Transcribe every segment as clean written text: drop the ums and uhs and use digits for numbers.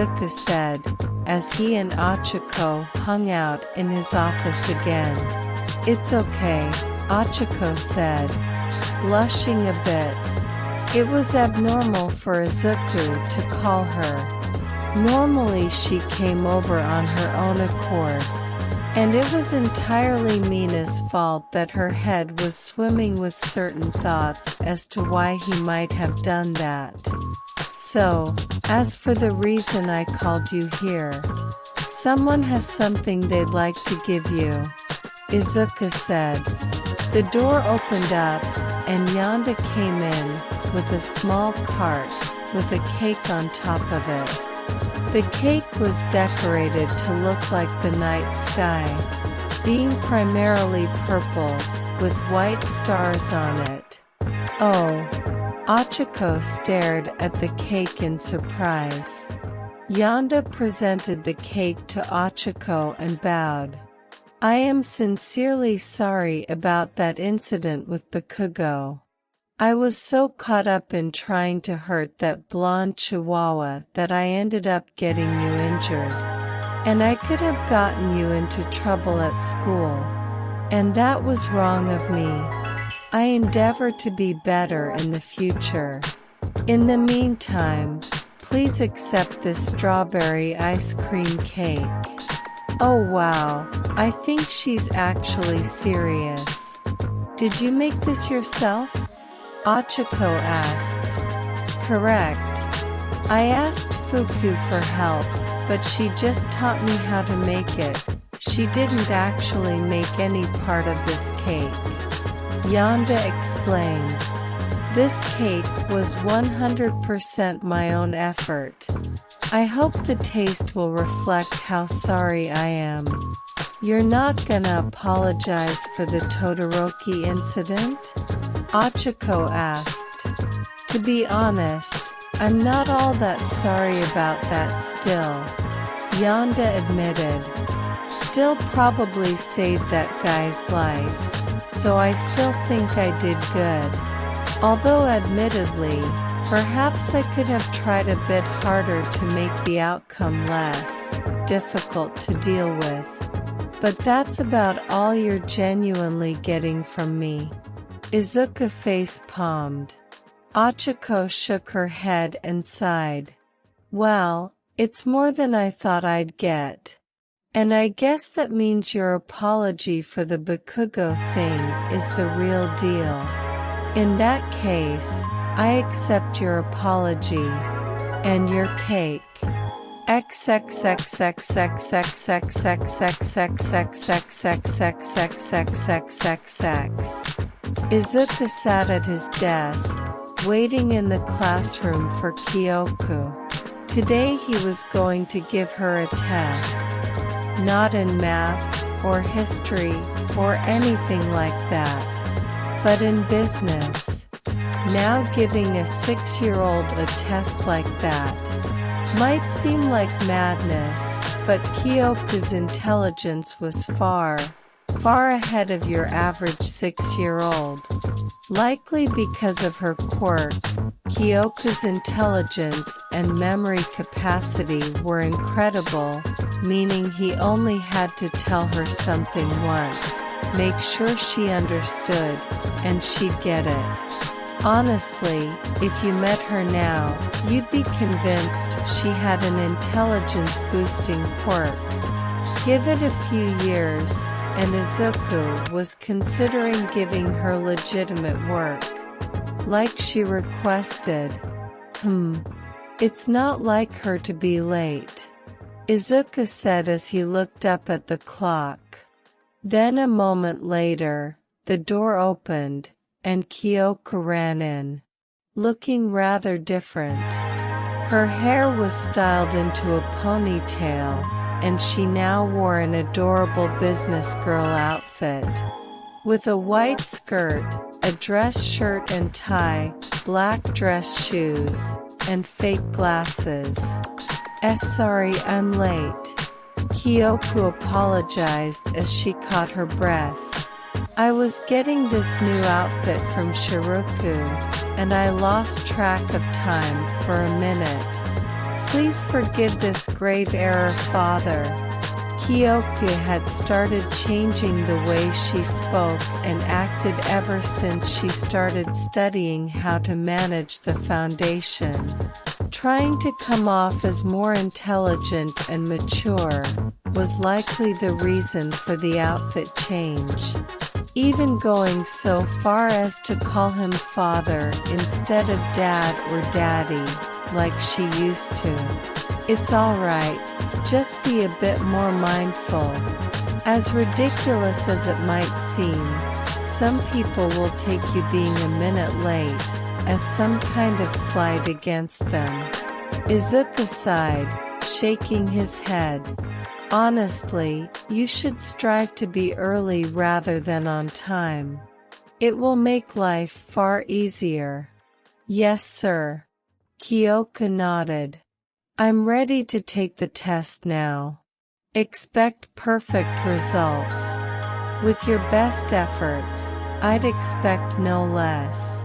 Izuku said, as he and Ochako hung out in his office again. It's okay, Ochako said, blushing a bit. It was abnormal for Izuku to call her. Normally she came over on her own accord. And it was entirely Mina's fault that her head was swimming with certain thoughts as to why he might have done that. So, as for the reason I called you here, someone has something they'd like to give you, Izuku said. The door opened up, and Yonda came in, with a small cart, with a cake on top of it. The cake was decorated to look like the night sky, being primarily purple, with white stars on it. Oh! Ochako stared at the cake in surprise. Yonda presented the cake to Ochako and bowed. I am sincerely sorry about that incident with Bakugo. I was so caught up in trying to hurt that blonde chihuahua that I ended up getting you injured. And I could have gotten you into trouble at school. And that was wrong of me. I endeavor to be better in the future. In the meantime, please accept this strawberry ice cream cake. Oh wow, I think she's actually serious. Did you make this yourself? Ochako asked. Correct. I asked Fuku for help, but she just taught me how to make it. She didn't actually make any part of this cake. Yonda explained. This cake was 100% my own effort. I hope the taste will reflect how sorry I am. You're not gonna apologize for the Todoroki incident? Ochako asked. To be honest, I'm not all that sorry about that still. Yonda admitted. Still probably saved that guy's life, so I still think I did good. Although admittedly, perhaps I could have tried a bit harder to make the outcome less difficult to deal with. But that's about all you're genuinely getting from me. Izuku face-palmed. Ochako shook her head and sighed. Well, it's more than I thought I'd get. And I guess that means your apology for the Bakugo thing is the real deal. In that case, I accept your apology. And your cake. Izuka sat at his desk, waiting in the classroom for Kyoko. Today he was going to give her a test. Not in math, or history, or anything like that. But in business. Now giving a 6-year-old a test like that might seem like madness, but Kyoko's intelligence was far ahead of your average 6-year-old. Likely because of her quirk, Kyoko's intelligence and memory capacity were incredible, meaning he only had to tell her something once, make sure she understood, and she'd get it. Honestly, if you met her now, you'd be convinced she had an intelligence-boosting quirk. Give it a few years, and Izuku was considering giving her legitimate work. Like she requested. It's not like her to be late, Izuku said as he looked up at the clock. Then a moment later, the door opened, and Kyoko ran in, looking rather different. Her hair was styled into a ponytail, and she now wore an adorable business girl outfit. With a white skirt, a dress shirt and tie, black dress shoes, and fake glasses. Sorry I'm late. Kyoko apologized as she caught her breath. I was getting this new outfit from Shiroku, and I lost track of time for a minute. Please forgive this grave error, Father. Kyoko had started changing the way she spoke and acted ever since she started studying how to manage the foundation. Trying to come off as more intelligent and mature was likely the reason for the outfit change. Even going so far as to call him father instead of dad or daddy, like she used to. It's alright, just be a bit more mindful. As ridiculous as it might seem, some people will take you being a minute late as some kind of slight against them. Izuku sighed, shaking his head. Honestly, you should strive to be early rather than on time. It will make life far easier. Yes, sir. Kyoko nodded. I'm ready to take the test now. Expect perfect results. With your best efforts, I'd expect no less.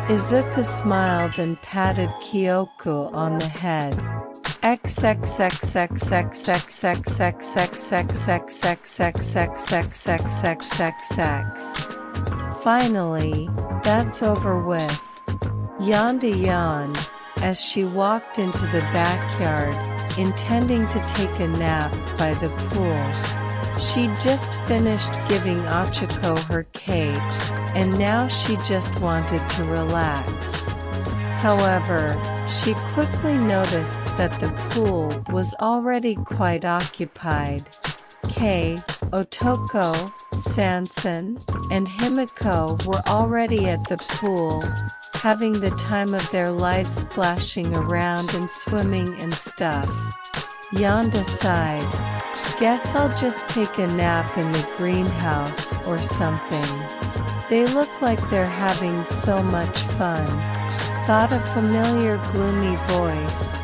Izuku smiled and patted Kyoko on the head. Finally, that's over with. Yonda yawned as she walked into the backyard, intending to take a nap by the pool. She'd just finished giving Achiko her cake, and now she just wanted to relax. However, she quickly noticed that the pool was already quite occupied. Kei, Otoko, Sanson, and Himiko were already at the pool, having the time of their lives splashing around and swimming and stuff. Yonda sighed. Guess I'll just take a nap in the greenhouse or something. They look like they're having so much fun. Thought a familiar gloomy voice.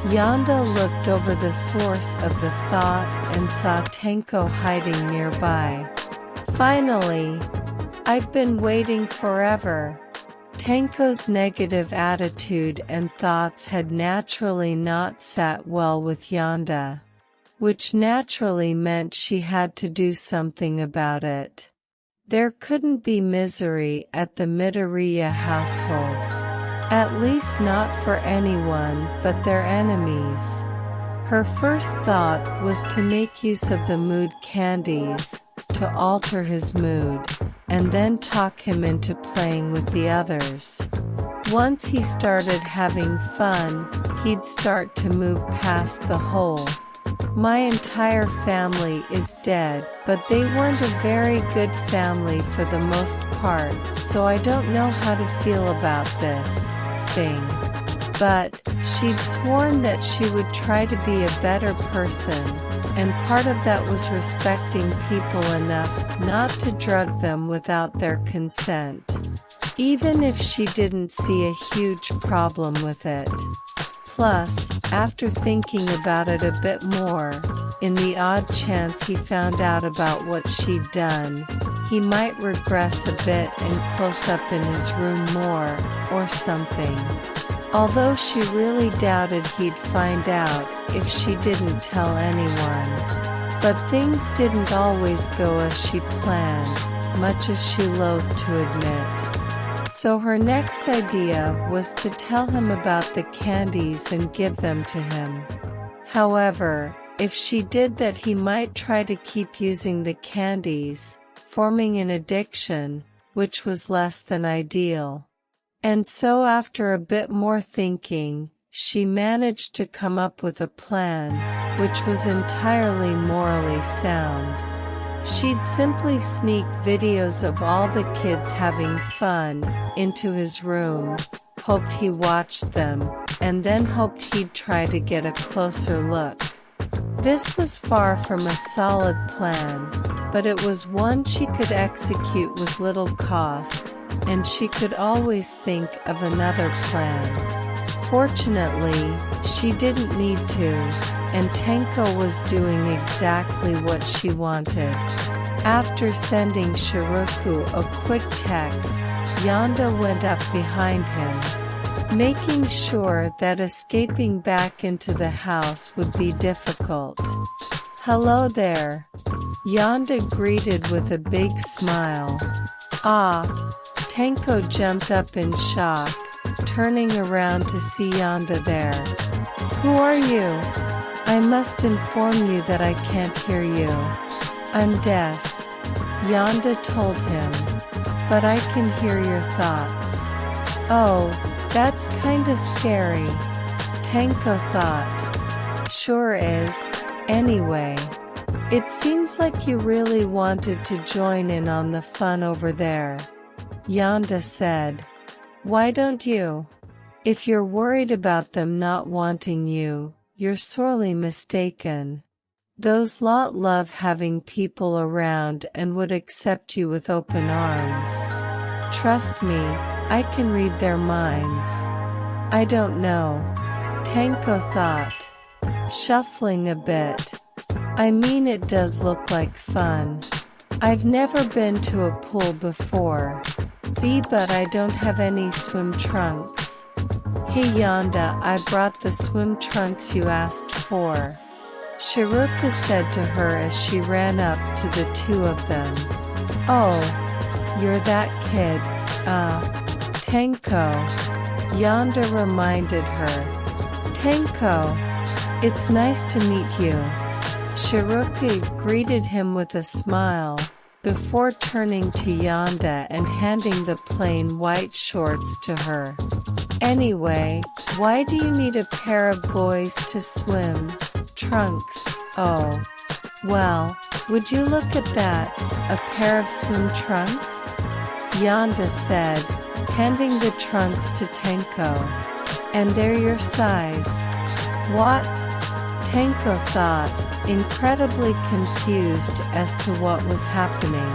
Yonda looked over the source of the thought and saw Tenko hiding nearby. Finally, I've been waiting forever. Tenko's negative attitude and thoughts had naturally not sat well with Yonda, which naturally meant she had to do something about it. There couldn't be misery at the Midoriya household. At least not for anyone but their enemies. Her first thought was to make use of the mood candies, to alter his mood, and then talk him into playing with the others. Once he started having fun, he'd start to move past the hole. My entire family is dead, but they weren't a very good family for the most part, so I don't know how to feel about this thing. But she'd sworn that she would try to be a better person, and part of that was respecting people enough not to drug them without their consent, even if she didn't see a huge problem with it. Plus, after thinking about it a bit more, in the odd chance he found out about what she'd done, he might regress a bit and close up in his room more, or something. Although she really doubted he'd find out if she didn't tell anyone. But things didn't always go as she planned, much as she loathed to admit. So her next idea was to tell him about the candies and give them to him. However, if she did that, he might try to keep using the candies, forming an addiction, which was less than ideal. And so after a bit more thinking, she managed to come up with a plan, which was entirely morally sound. She'd simply sneak videos of all the kids having fun into his room, hoped he watched them, and then hoped he'd try to get a closer look. This was far from a solid plan, but it was one she could execute with little cost, and she could always think of another plan. Fortunately, she didn't need to, and Tenko was doing exactly what she wanted. After sending Shiroku a quick text, Yonda went up behind him, making sure that escaping back into the house would be difficult. "Hello there," Yonda greeted with a big smile. "Ah." Tenko jumped up in shock, turning around to see Yonda there. "Who are you? I must inform you that I can't hear you. I'm deaf," Yonda told him, "but I can hear your thoughts." "Oh, that's kinda scary," Tenko thought. "Sure is, anyway. It seems like you really wanted to join in on the fun over there," Yonda said. "Why don't you? If you're worried about them not wanting you, you're sorely mistaken. Those lot love having people around and would accept you with open arms. Trust me, I can read their minds." "I don't know," Tenko thought, shuffling a bit. "I mean, it does look like fun. I've never been to a pool before. But I don't have any swim trunks." "Hey Yonda, I brought the swim trunks you asked for," Shiroku said to her as she ran up to the two of them. "Oh, you're that kid, Tenko," Yonda reminded her. "Tenko, it's nice to meet you." Shiroku greeted him with a smile, before turning to Yonda and handing the plain white shorts to her. "Anyway, why do you need a pair of boys to swim trunks?" "Oh, well, would you look at that, a pair of swim trunks?" Yonda said, handing the trunks to Tenko. "And they're your size." "What?" Tenko thought, incredibly confused as to what was happening.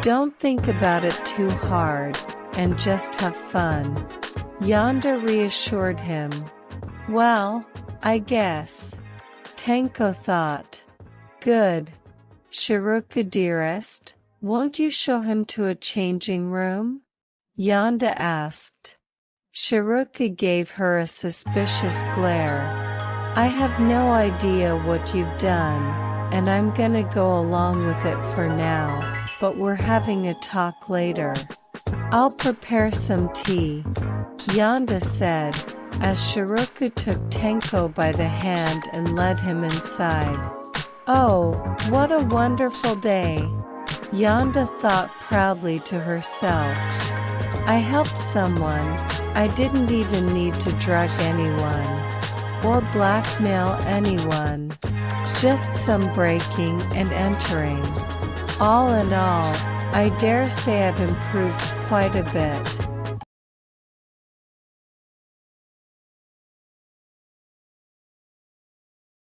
"Don't think about it too hard, and just have fun," Yonda reassured him. "Well, I guess," Tenko thought. "Good. Shiroku dearest, won't you show him to a changing room?" Yonda asked. Shiroku gave her a suspicious glare. "I have no idea what you've done, and I'm gonna go along with it for now, but we're having a talk later. I'll prepare some tea," Yonda said, as Shiroku took Tenko by the hand and led him inside. "Oh, what a wonderful day," Yonda thought proudly to herself. "I helped someone, I didn't even need to drug anyone." or blackmail anyone. Just some breaking and entering. All in all, I dare say I've improved quite a bit.